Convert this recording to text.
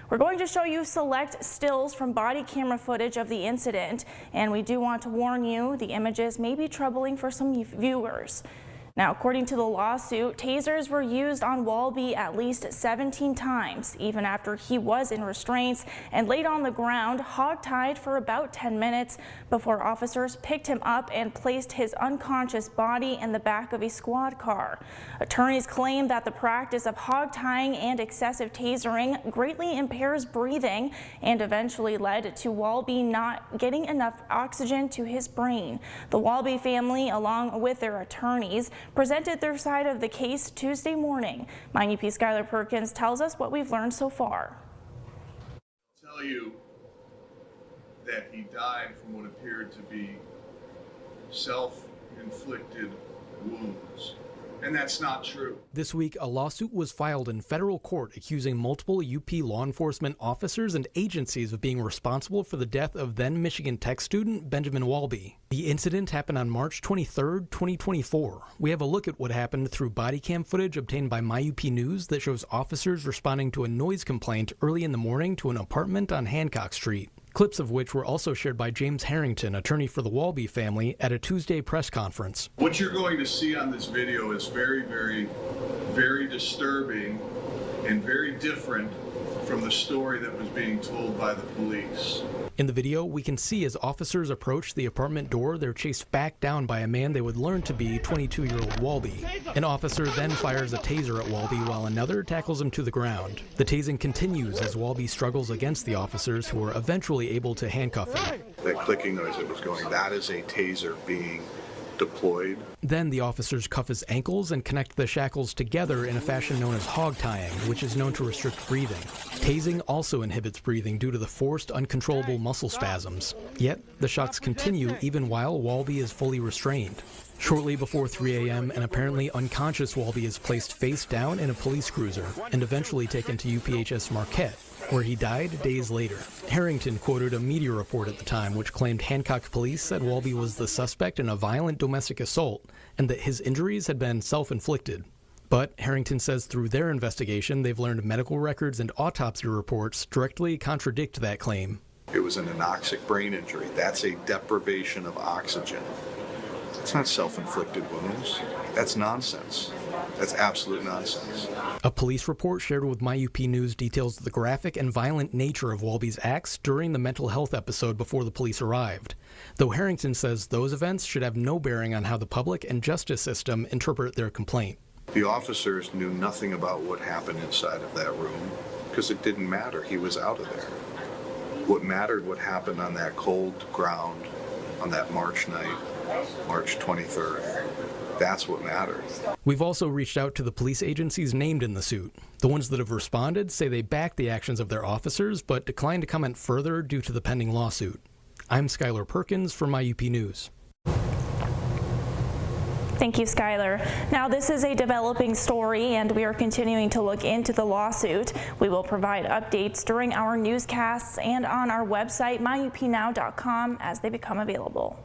We're going to show you select stills from body camera footage of the incident, and we do want to warn you, the images may be troubling for some viewers. Now, according to the lawsuit, tasers were used on Walby at least 17 times, even after he was in restraints and laid on the ground, hog-tied for about 10 minutes before officers picked him up and placed his unconscious body in the back of a squad car. Attorneys claim that the practice of hog-tying and excessive tasering greatly impairs breathing and eventually led to Walby not getting enough oxygen to his brain. The Walby family, along with their attorneys, presented their side of the case Tuesday morning. My UP Skylar Perkins tells us what we've learned so far. I'll tell you that he died from what appeared to be self-inflicted wounds. And that's not true. This week, a lawsuit was filed in federal court accusing multiple UP law enforcement officers and agencies of being responsible for the death of then Michigan Tech student Benjamin Walby. The incident happened on March 23, 2024. We have a look at what happened through body cam footage obtained by MyUP News that shows officers responding to a noise complaint early in the morning to an apartment on Hancock Street. Clips of which were also shared by James Harrington, attorney for the Walby family, at a Tuesday press conference. What you're going to see on this video is very, very, very disturbing and very different from the story that was being told by the police. In the video, we can see as officers approach the apartment door, they're chased back down by a man they would learn to be 22-year-old Walby. An officer then fires a taser at Walby while another tackles him to the ground. The tasing continues as Walby struggles against the officers, who are eventually able to handcuff him. That clicking noise that was going, that is a taser being deployed. Then the officers cuff his ankles and connect the shackles together in a fashion known as hog-tying, which is known to restrict breathing. Tasing also inhibits breathing due to the forced, uncontrollable muscle spasms. Yet, the shocks continue even while Walby is fully restrained. Shortly before 3 a.m., an apparently unconscious Walby is placed face down in a police cruiser and eventually taken to UPHS Marquette, where he died days later. Harrington quoted a media report at the time which claimed Hancock police said Walby was the suspect in a violent domestic assault and that his injuries had been self-inflicted. But Harrington says through their investigation, they've learned medical records and autopsy reports directly contradict that claim. It was an anoxic brain injury. That's a deprivation of oxygen. It's not self-inflicted wounds. That's nonsense. That's absolute nonsense. A police report shared with MyUP News details the graphic and violent nature of Walby's acts during the mental health episode before the police arrived, though Harrington says those events should have no bearing on how the public and justice system interpret their complaint. The officers knew nothing about what happened inside of that room because it didn't matter. He was out of there. What mattered, what happened on that cold ground on that March night, March 23rd. That's what mattered. We've also reached out to the police agencies named in the suit. The ones that have responded say they back the actions of their officers, but decline to comment further due to the pending lawsuit. I'm Skylar Perkins for MyUP News. Thank you, Skylar. Now, this is a developing story, and we are continuing to look into the lawsuit. We will provide updates during our newscasts and on our website, myupnow.com, as they become available.